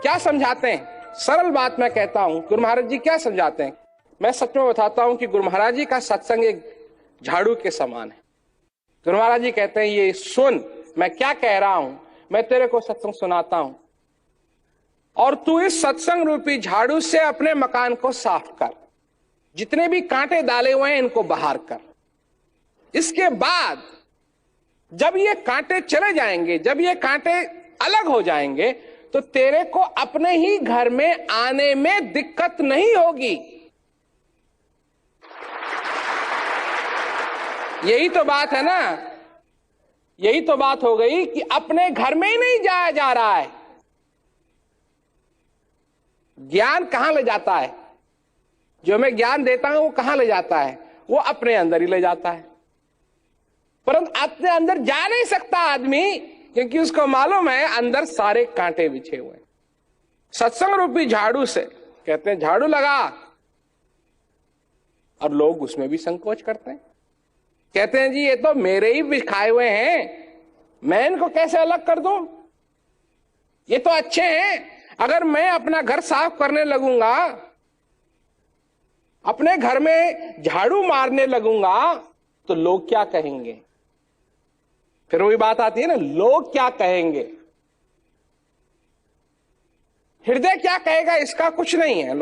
क्या समझाते हैं? सरल बात मैं कहता हूं, गुरु महाराज जी क्या समझाते हैं? मैं सच में बताता हूं कि गुरु महाराज जी का सत्संग एक झाड़ू के समान है। गुरु महाराज जी कहते हैं, ये सुन मैं क्या कह रहा हूं, मैं तेरे को सत्संग सुनाता हूं और तू इस सत्संग रूपी झाड़ू से अपने मकान को साफ कर, जितने भी कांटे डाले हुए हैं इनको बाहर कर। इसके बाद जब ये कांटे चले जाएंगे, जब ये कांटे अलग हो जाएंगे, तो तेरे को अपने ही घर में आने में दिक्कत नहीं होगी। यही तो बात है ना, यही तो बात हो गई कि अपने घर में ही नहीं जाया जा रहा है। ज्ञान कहां ले जाता है? जो मैं ज्ञान देता हूं वो कहां ले जाता है? वो अपने अंदर ही ले जाता है। परंतु अपने अंदर जा नहीं सकता आदमी, क्योंकि उसको मालूम है अंदर सारे कांटे बिछे हुए हैं। सत्संग रूपी झाड़ू से कहते हैं झाड़ू लगा, और लोग उसमें भी संकोच करते हैं। कहते हैं जी ये तो मेरे ही बिछाए हुए हैं, मैं इनको कैसे अलग कर दूं? ये तो अच्छे हैं। अगर मैं अपना घर साफ करने लगूंगा, अपने घर में झाड़ू मारने लगूंगा, तो लोग क्या कहेंगे? फिर वही बात आती है ना, लोग क्या कहेंगे, हृदय क्या कहेगा इसका कुछ नहीं है।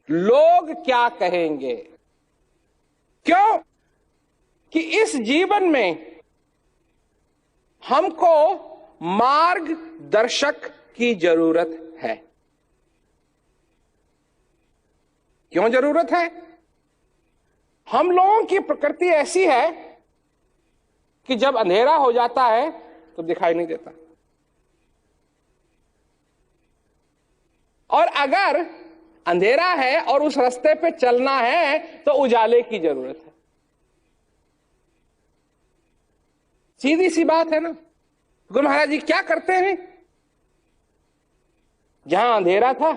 लोग क्या कहेंगे? क्यों? कि इस जीवन में हमको मार्गदर्शक की जरूरत है। क्यों जरूरत है? हम लोगों की प्रकृति ऐसी है कि जब अंधेरा हो जाता है तो दिखाई नहीं देता, और अगर अंधेरा है और उस रास्ते पे चलना है तो उजाले की जरूरत है। सीधी सी बात है ना। गुरु महाराज जी क्या करते हैं? जहां अंधेरा था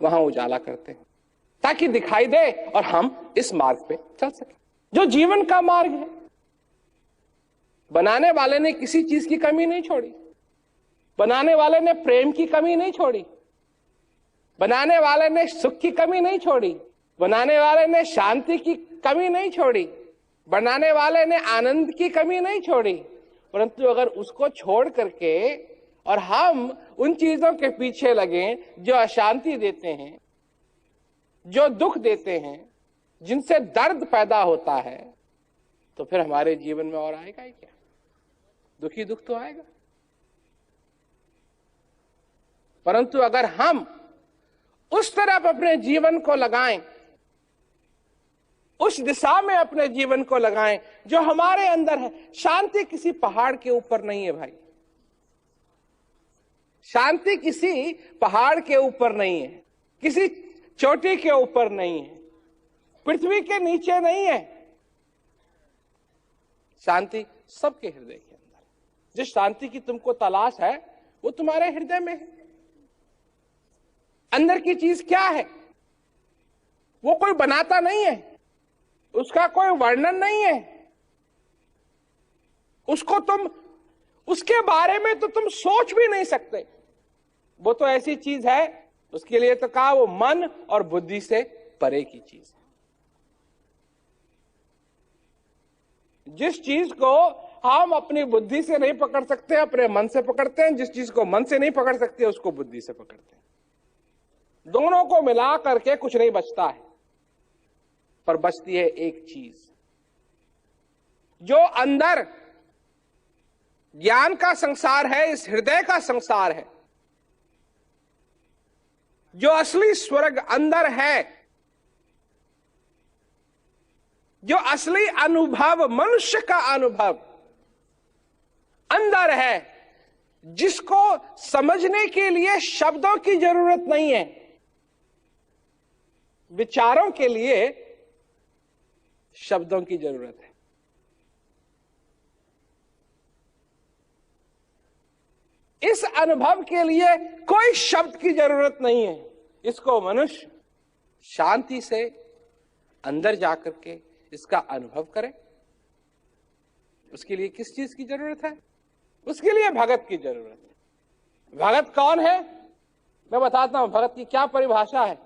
वहां उजाला करते हैं, ताकि दिखाई दे और हम इस मार्ग पे चल सके, जो जीवन का मार्ग है। बनाने वाले ने किसी चीज की कमी नहीं छोड़ी। बनाने वाले ने प्रेम की कमी नहीं छोड़ी, बनाने वाले ने सुख की कमी नहीं छोड़ी, बनाने वाले ने शांति की कमी नहीं छोड़ी, बनाने वाले ने आनंद की कमी नहीं छोड़ी। परंतु अगर उसको छोड़ करके और हम उन चीजों के पीछे लगे जो अशांति देते हैं, जो दुख देते हैं, जिनसे दर्द पैदा होता है, तो फिर हमारे जीवन में और आएगा ही क्या? दुखी दुख तो आएगा। परंतु अगर हम उस तरफ अपने जीवन को लगाएं, उस दिशा में अपने जीवन को लगाएं जो हमारे अंदर है। शांति किसी पहाड़ के ऊपर नहीं है भाई, शांति किसी पहाड़ के ऊपर नहीं है, किसी चोटी के ऊपर नहीं है, पृथ्वी के नीचे नहीं है। शांति सबके हृदय के अंदर। जिस शांति की तुमको तलाश है वो तुम्हारे हृदय में है। अंदर की चीज क्या है? वो कोई बनाता नहीं है, उसका कोई वर्णन नहीं है, उसको तुम, उसके बारे में तो तुम सोच भी नहीं सकते। वो तो ऐसी चीज है, उसके लिए तो कहा वो मन और बुद्धि से परे की चीज है। जिस चीज को हम अपनी बुद्धि से नहीं पकड़ सकते, अपने मन से पकड़ते हैं। जिस चीज को मन से नहीं पकड़ सकते उसको बुद्धि से पकड़ते हैं। दोनों को मिला करके कुछ नहीं बचता है, पर बचती है एक चीज, जो अंदर ज्ञान का संसार है, इस हृदय का संसार है, जो असली स्वर्ग अंदर है, जो असली अनुभव, मनुष्य का अनुभव अंदर है, जिसको समझने के लिए शब्दों की जरूरत नहीं है, विचारों के लिए शब्दों की जरूरत है। इस अनुभव के लिए कोई शब्द की जरूरत नहीं है। इसको मनुष्य शांति से अंदर जाकर के इसका अनुभव करे। उसके लिए किस चीज की जरूरत है? उसके लिए भगत की जरूरत है। भगत कौन है? मैं बताता हूं भगत की क्या परिभाषा है।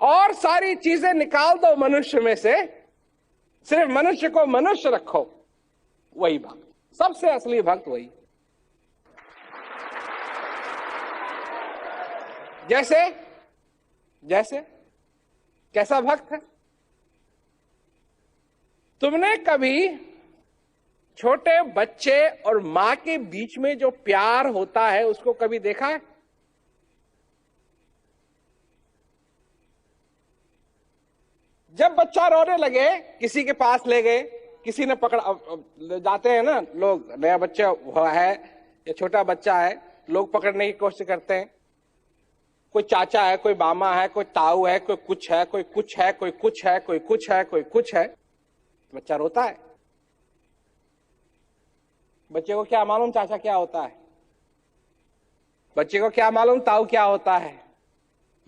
और सारी चीजें निकाल दो मनुष्य में से, सिर्फ मनुष्य को मनुष्य रखो, वही भक्त, सबसे असली भक्त वही। जैसे जैसे कैसा भक्त है? तुमने कभी छोटे बच्चे और मां के बीच में जो प्यार होता है उसको कभी देखा है? जब बच्चा रोने लगे, किसी के पास ले गए, किसी ने पकड़ा, जाते हैं ना लोग, नया बच्चा है या छोटा बच्चा है, लोग पकड़ने की कोशिश करते हैं। कोई चाचा है, कोई मामा है, कोई ताऊ है, कोई कुछ है, कोई कुछ है, कोई कुछ है, कोई कुछ है, कोई कुछ है, बच्चा रोता है। बच्चे को क्या मालूम चाचा क्या होता है, बच्चे को क्या मालूम ताऊ क्या होता है,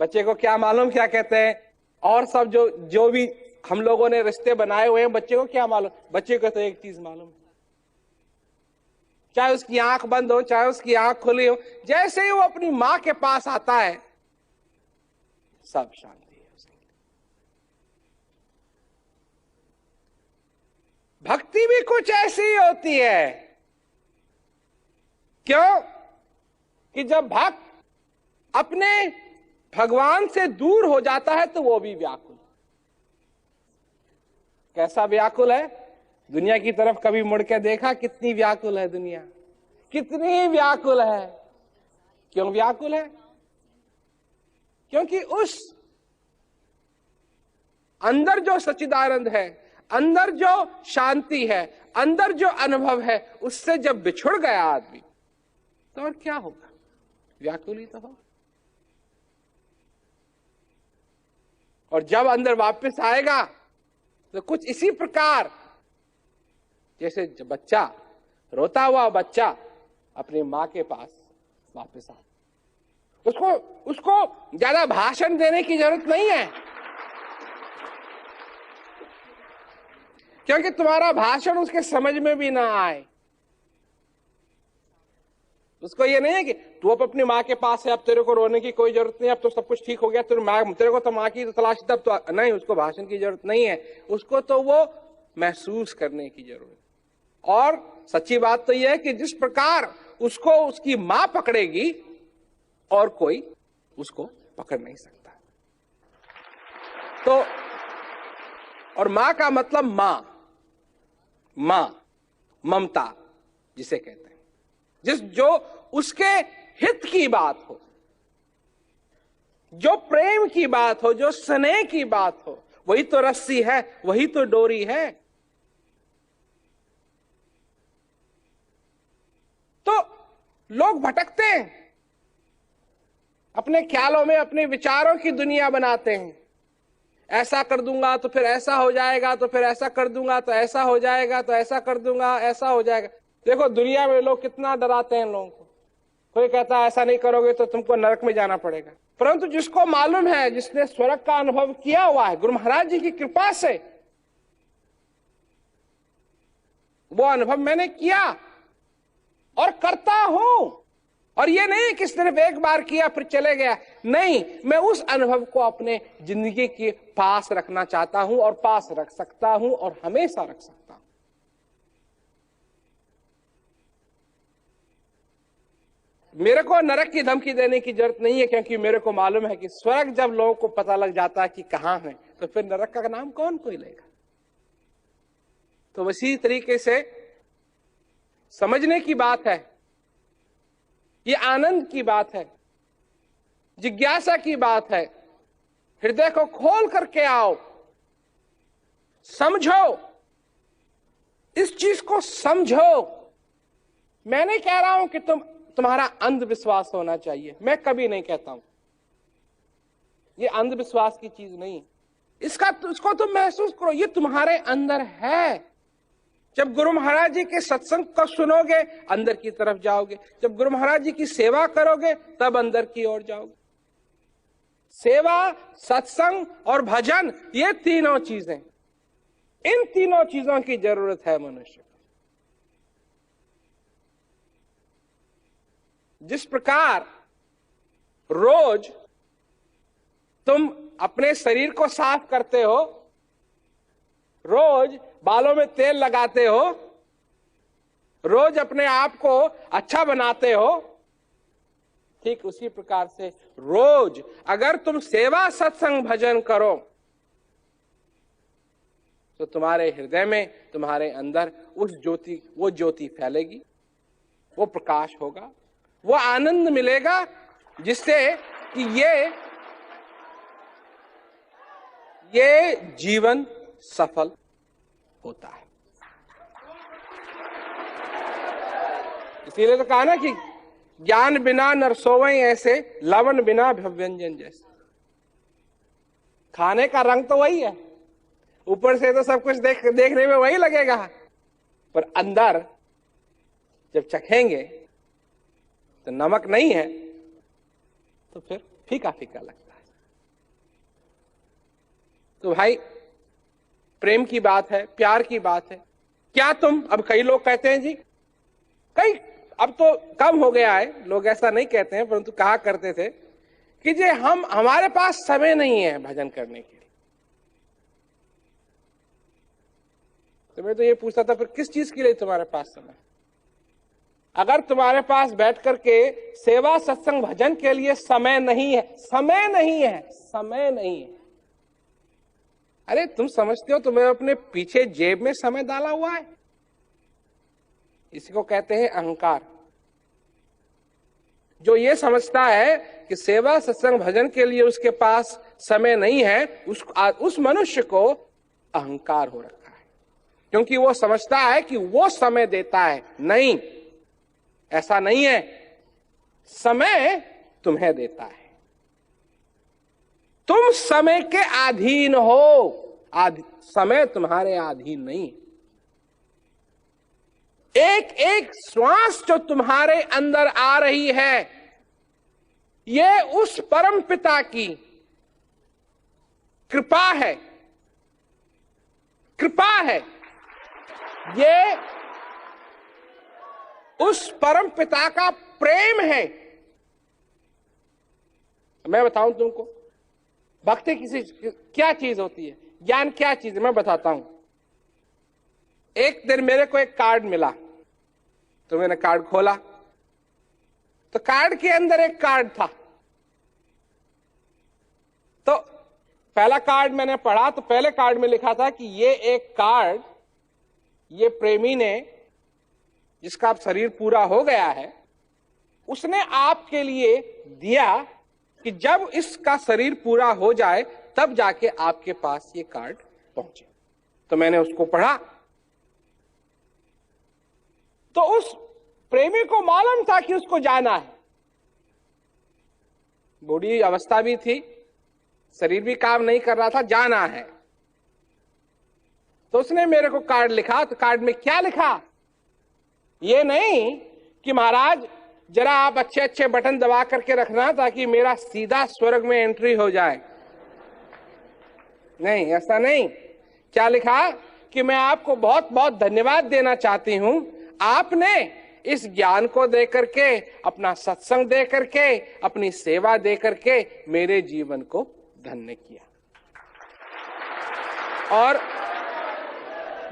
बच्चे को क्या मालूम क्या कहते हैं, और सब जो भी हम लोगों ने रिश्ते बनाए हुए हैं, बच्चे को क्या मालूम? बच्चे को तो एक चीज मालूम, चाहे उसकी आंख बंद हो, चाहे उसकी आंख खुली हो, जैसे ही वो अपनी मां के पास आता है, सब शांति है उसके लिए। भक्ति भी कुछ ऐसी ही होती है। क्यों? कि जब भक्त अपने भगवान से दूर हो जाता है तो वो भी व्याकुल। कैसा व्याकुल है? दुनिया की तरफ कभी मुड़ के देखा? कितनी व्याकुल है दुनिया, कितनी व्याकुल है। क्यों व्याकुल है? क्योंकि उस अंदर जो सच्चिदानंद है, अंदर जो शांति है, अंदर जो अनुभव है, उससे जब बिछुड़ गया आदमी तो और क्या होगा? व्याकुल ही तो हो। और जब अंदर वापस आएगा तो कुछ इसी प्रकार, जैसे बच्चा, रोता हुआ बच्चा अपनी मां के पास वापस आ, उसको ज्यादा भाषण देने की जरूरत नहीं है, क्योंकि तुम्हारा भाषण उसके समझ में भी ना आए। उसको ये नहीं है कि तू अब अपनी माँ के पास है, अब तेरे को रोने की कोई जरूरत नहीं, अब तो सब कुछ ठीक हो गया, तेरे को तो माँ की तलाश, तब तो नहीं, उसको भाषण की जरूरत नहीं है, उसको तो वो महसूस करने की जरूरत। और सच्ची बात तो यह है कि जिस प्रकार उसको उसकी माँ पकड़ेगी और कोई उसको पकड़ नहीं सकता। तो और माँ का मतलब माँ ममता जिसे कहते हैं, जो उसके हित की बात हो, जो प्रेम की बात हो, जो स्नेह की बात हो, वही तो रस्सी है, वही तो डोरी है। तो लोग भटकते हैं, अपने ख्यालों में अपने विचारों की दुनिया बनाते हैं। ऐसा कर दूंगा तो फिर ऐसा हो जाएगा, तो फिर ऐसा कर दूंगा तो ऐसा हो जाएगा, तो ऐसा कर दूंगा ऐसा हो जाएगा। देखो दुनिया में लोग कितना डराते हैं लोगों को। कोई कहता है ऐसा नहीं करोगे तो तुमको नरक में जाना पड़ेगा, परंतु जिसको मालूम है, जिसने स्वर्ग का अनुभव किया हुआ है गुरु महाराज जी की कृपा से, वो अनुभव मैंने किया और करता हूं। और ये नहीं कि सिर्फ एक बार किया फिर चले गया, नहीं, मैं उस अनुभव को अपने जिंदगी के पास रखना चाहता हूं और पास रख सकता हूं और हमेशा रख सकता हूं। मेरे को नरक की धमकी देने की जरूरत नहीं है, क्योंकि मेरे को मालूम है कि स्वर्ग जब लोगों को पता लग जाता है कि कहां है, तो फिर नरक का नाम कौन कोई लेगा। तो इसी तरीके से समझने की बात है, ये आनंद की बात है, जिज्ञासा की बात है। हृदय को खोल करके आओ, समझो, इस चीज को समझो। मैं नहीं कह रहा हूं कि तुम्हारा अंधविश्वास होना चाहिए, मैं कभी नहीं कहता हूं, ये अंधविश्वास की चीज नहीं। इसको तुम महसूस करो, ये तुम्हारे अंदर है। जब गुरु महाराज जी के सत्संग को सुनोगे अंदर की तरफ जाओगे, जब गुरु महाराज जी की सेवा करोगे तब अंदर की ओर जाओगे। सेवा, सत्संग और भजन, ये तीनों चीजें, इन तीनों चीजों की जरूरत है मनुष्य को। जिस प्रकार रोज तुम अपने शरीर को साफ करते हो, रोज बालों में तेल लगाते हो, रोज अपने आप को अच्छा बनाते हो, ठीक उसी प्रकार से रोज अगर तुम सेवा सत्संग भजन करो तो तुम्हारे हृदय में, तुम्हारे अंदर वो ज्योति फैलेगी, वो प्रकाश होगा, वो आनंद मिलेगा जिससे कि ये जीवन सफल होता है। इसीलिए तो कहा ना कि ज्ञान बिना नर सोवै ऐसे, लवण बिना व्यंजन जैसे। खाने का रंग तो वही है, ऊपर से तो सब कुछ देखने में वही लगेगा, पर अंदर जब चखेंगे तो नमक नहीं है तो फिर फीका फीका लगता है। तो भाई प्रेम की बात है, प्यार की बात है। क्या तुम, अब कई लोग कहते हैं जी, कई अब तो कम हो गया है, लोग ऐसा नहीं कहते हैं, परंतु कहा करते थे कि जे हमारे पास समय नहीं है भजन करने के लिए। तो मैं तो ये पूछता था, फिर किस चीज के लिए तुम्हारे पास समय? अगर तुम्हारे पास बैठ करके सेवा सत्संग भजन के लिए समय नहीं है, समय नहीं है, समय नहीं है, अरे तुम समझते हो तुम्हें अपने पीछे जेब में समय डाला हुआ है? इसी को कहते हैं अहंकार। जो ये समझता है कि सेवा सत्संग भजन के लिए उसके पास समय नहीं है, उस मनुष्य को अहंकार हो रखा है, क्योंकि वो समझता है कि वो समय देता है। नहीं, ऐसा नहीं है। समय तुम्हें देता है, तुम समय के अधीन हो, समय तुम्हारे अधीन नहीं। एक एक श्वास जो तुम्हारे अंदर आ रही है, ये उस परम पिता की कृपा है, कृपा है। ये उस परम पिता का प्रेम है। मैं बताऊं तुमको, भक्ति क्या चीज होती है, ज्ञान क्या चीज है, मैं बताता हूं। एक दिन मेरे को एक कार्ड मिला, तो मैंने कार्ड खोला, तो कार्ड के अंदर एक कार्ड था। तो पहला कार्ड मैंने पढ़ा, तो पहले कार्ड में लिखा था कि ये एक कार्ड, ये प्रेमी ने, जिसका अब शरीर पूरा हो गया है, उसने आपके लिए दिया कि जब इसका शरीर पूरा हो जाए तब जाके आपके पास ये कार्ड पहुंचे। तो मैंने उसको पढ़ा, तो उस प्रेमी को मालूम था कि उसको जाना है, बूढ़ी अवस्था भी थी, शरीर भी काम नहीं कर रहा था, जाना है। तो उसने मेरे को कार्ड लिखा। तो कार्ड में क्या लिखा? ये नहीं कि महाराज जरा आप अच्छे अच्छे बटन दबा करके रखना ताकि मेरा सीधा स्वर्ग में एंट्री हो जाए। नहीं, ऐसा नहीं। क्या लिखा कि मैं आपको बहुत बहुत धन्यवाद देना चाहती हूं, आपने इस ज्ञान को दे करके, अपना सत्संग दे करके, अपनी सेवा दे करके मेरे जीवन को धन्य किया, और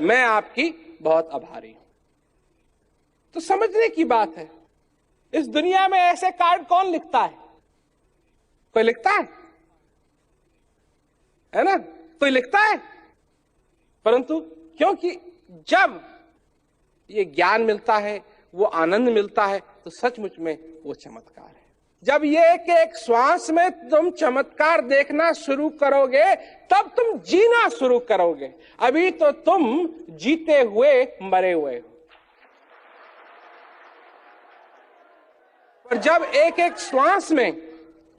मैं आपकी बहुत आभारी हूं। तो समझने की बात है, इस दुनिया में ऐसे कार्ड कौन लिखता है? कोई लिखता है ना? कोई लिखता है? परंतु क्योंकि जब ये ज्ञान मिलता है, वो आनंद मिलता है, तो सचमुच में वो चमत्कार है। जब ये एक एक श्वास में तुम चमत्कार देखना शुरू करोगे, तब तुम जीना शुरू करोगे। अभी तो तुम जीते हुए मरे हुए हो, पर जब एक एक श्वास में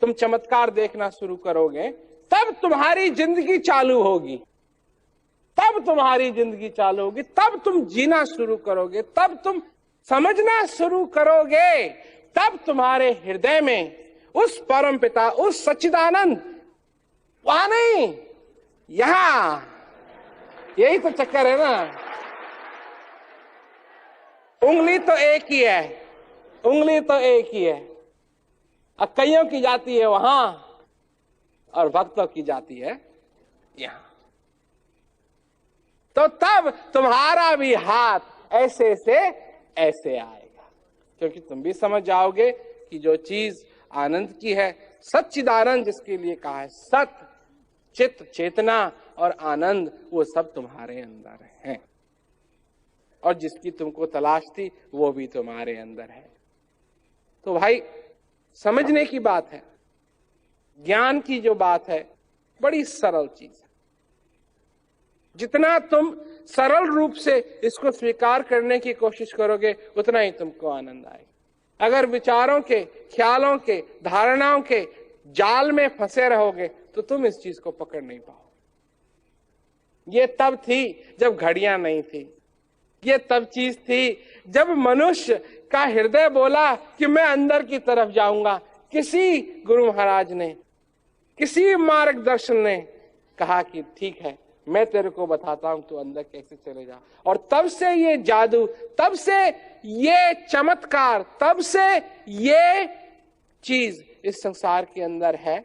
तुम चमत्कार देखना शुरू करोगे, तब तुम्हारी जिंदगी चालू होगी, तब तुम्हारी जिंदगी चालू होगी, तब तुम जीना शुरू करोगे, तब तुम समझना शुरू करोगे, तब तुम्हारे हृदय में उस परम पिता, उस सच्चिदानंद, वहां नहीं, यहां, यही तो चक्कर है ना। उंगली तो एक ही है, उंगली तो एक ही है, अक्कइयों की जाती है वहां और भक्तों की जाती है यहां। तो तब तुम्हारा भी हाथ ऐसे से ऐसे आएगा, क्योंकि तुम भी समझ जाओगे कि जो चीज आनंद की है, सच्चिदानंद जिसके लिए कहा है, सत चित्त चेतना और आनंद, वो सब तुम्हारे अंदर है, और जिसकी तुमको तलाश थी वो भी तुम्हारे अंदर है। तो भाई समझने की बात है, ज्ञान की जो बात है बड़ी सरल चीज है। जितना तुम सरल रूप से इसको स्वीकार करने की कोशिश करोगे उतना ही तुमको आनंद आएगा। अगर विचारों के, ख्यालों के, धारणाओं के जाल में फंसे रहोगे तो तुम इस चीज को पकड़ नहीं पाओगे। ये तब थी जब घड़ियां नहीं थी, ये तब चीज थी जब मनुष्य का हृदय बोला कि मैं अंदर की तरफ जाऊंगा। किसी गुरु महाराज ने, किसी मार्गदर्शन ने कहा कि ठीक है, मैं तेरे को बताता हूं तू अंदर कैसे चले जा। और तब से ये जादू, तब से ये चमत्कार, तब से ये चीज इस संसार के अंदर है,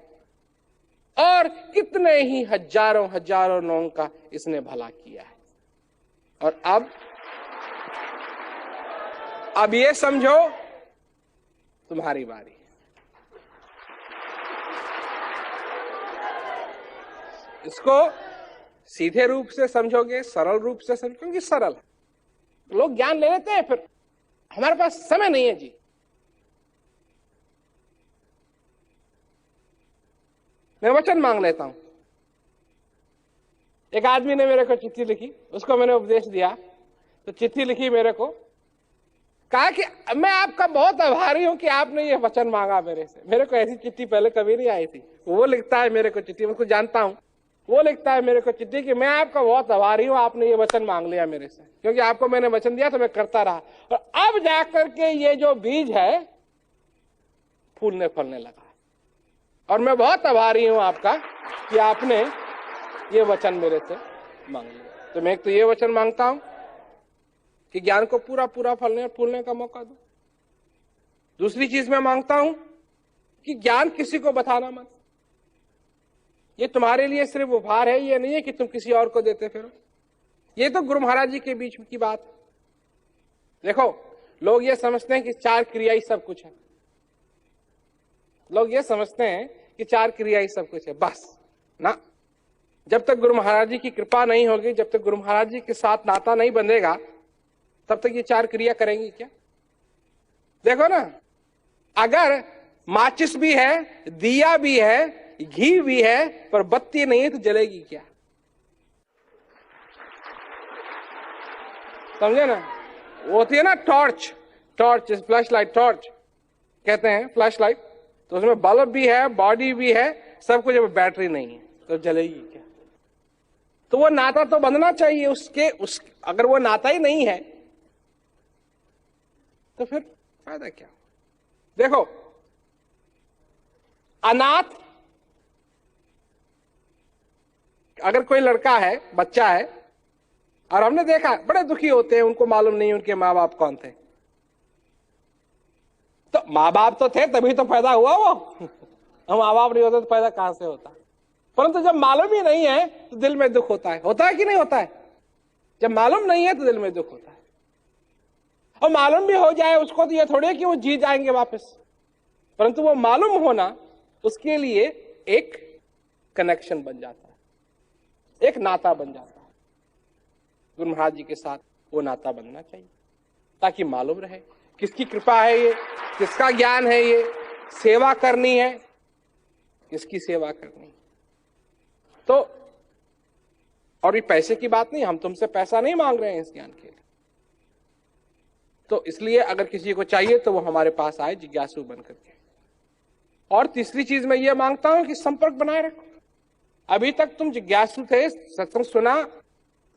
और कितने ही हजारों हजारों लोगों का इसने भला किया है। और अब ये समझो तुम्हारी बारी है। इसको सीधे रूप से समझोगे, सरल रूप से समझोगे, सरल है। लोग ज्ञान ले लेते हैं, फिर हमारे पास समय नहीं है जी। मैं वचन मांग लेता हूं। एक आदमी ने मेरे को चिट्ठी लिखी, उसको मैंने उपदेश दिया, तो चिट्ठी लिखी मेरे को, कहा कि मैं आपका बहुत आभारी हूं कि आपने ये वचन मांगा मेरे से। मेरे को ऐसी चिट्ठी पहले कभी नहीं आई थी। वो लिखता है मेरे को चिट्ठी, मैं उसको जानता हूं, वो लिखता है मेरे को चिट्ठी कि मैं आपका बहुत आभारी हूं, आपने ये वचन मांग लिया मेरे से, क्योंकि आपको मैंने वचन दिया तो मैं करता रहा, और अब जाकर के ये जो बीज है फूलने फलने लगा है। और मैं बहुत आभारी हूं आपका कि आपने ये वचन मेरे से मांग लिया। तो मैं एक तो ये वचन मांगता हूं कि ज्ञान को पूरा पूरा फलने और फूलने का मौका दो। दूसरी चीज मैं मांगता हूं कि ज्ञान किसी को बताना मत। ये तुम्हारे लिए सिर्फ उपहार है, ये नहीं है कि तुम किसी और को देते फिरो। ये तो गुरु महाराज जी के बीच की बात है। देखो, लोग ये समझते हैं कि 4 क्रिया ही सब कुछ है। लोग ये समझते हैं कि 4 क्रिया ही सब कुछ है, बस ना। जब तक गुरु महाराज जी की कृपा नहीं होगी, जब तक गुरु महाराज जी के साथ नाता नहीं बंधेगा, तब तक ये 4 क्रिया करेंगी क्या? देखो ना, अगर माचिस भी है, दिया भी है, घी भी है, पर बत्ती नहीं है तो जलेगी क्या? समझे ना? वो होती है ना torch, torch, flash light, torch कहते हैं, फ्लैश लाइट। तो उसमें बल्ब भी है, बॉडी भी है, सब कुछ, बैटरी नहीं है तो जलेगी क्या? तो वो नाता तो बंधना चाहिए अगर वो नाता ही नहीं है तो फिर फायदा क्या? देखो, अनाथ, अगर कोई लड़का है, बच्चा है, और हमने देखा बड़े दुखी होते हैं, उनको मालूम नहीं उनके माँ बाप कौन थे। तो माँ बाप तो थे तभी तो पैदा हुआ वो। माँ बाप नहीं होते तो पैदा कहां से होता? परंतु जब मालूम ही नहीं है तो दिल में दुख होता है कि नहीं होता है? जब मालूम नहीं है तो दिल में दुख होता है। और मालूम भी हो जाए उसको तो ये थोड़ी है कि वो जी जाएंगे वापस, परंतु वो मालूम होना उसके लिए एक कनेक्शन बन जाता है, एक नाता बन जाता है। गुरु महाराज जी के साथ वो नाता बनना चाहिए ताकि मालूम रहे किसकी कृपा है ये, किसका ज्ञान है ये, सेवा करनी है, किसकी सेवा करनी है। तो और ये पैसे की बात नहीं, हम तुमसे पैसा नहीं मांग रहे हैं इस ज्ञान के लिए। तो इसलिए अगर किसी को चाहिए तो वो हमारे पास आए जिज्ञासु बन करके। और तीसरी चीज मैं ये मांगता हूं कि संपर्क बनाए रखो। अभी तक तुम जिज्ञासु थे, सत्संग सुना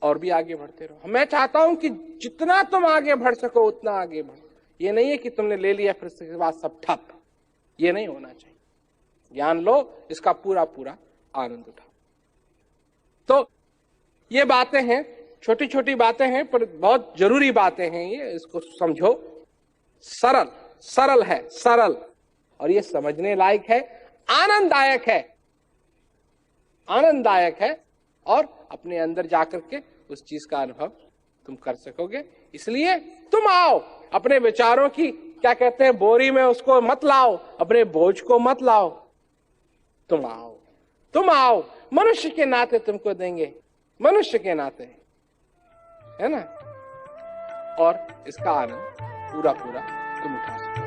और भी आगे बढ़ते रहो। मैं चाहता हूं कि जितना तुम आगे बढ़ सको उतना आगे बढ़ो। ये नहीं है कि तुमने ले लिया फिर उसके बाद सब ठप, ये नहीं होना चाहिए। ज्ञान लो, इसका पूरा पूरा आनंद उठाओ। तो ये बातें हैं, छोटी छोटी बातें हैं पर बहुत जरूरी बातें हैं ये, इसको समझो। सरल है, सरल। और ये समझने लायक है, आनंददायक है, आनंददायक है, और अपने अंदर जाकर के उस चीज का अनुभव तुम कर सकोगे। इसलिए तुम आओ, अपने विचारों की क्या कहते हैं बोरी में उसको मत लाओ, अपने बोझ को मत लाओ, तुम आओ, तुम आओ, मनुष्य के नाते तुमको देंगे, मनुष्य के नाते, है ना, और इसका आनंद पूरा पूरा तुम उठा सको।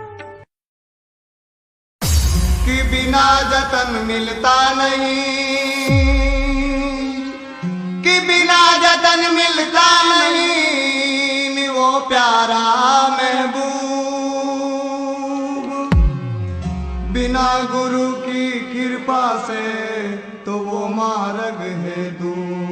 कि बिना जतन मिलता नहीं, कि बिना जतन मिलता नहीं वो प्यारा महबूब, बिना गुरु की कृपा से तो वो मार्ग है दूर।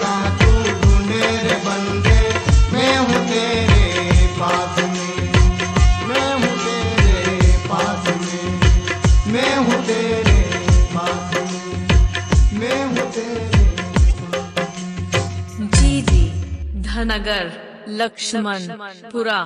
कहाँ तू ढूंढे रे बंदे, मैं हूँ तेरे पास में, मैं हूँ तेरे पास में, मैं हूँ तेरे पास में, मैं हूँ तेरे पास में। जी जी, धनगर लक्ष्मणपुरा।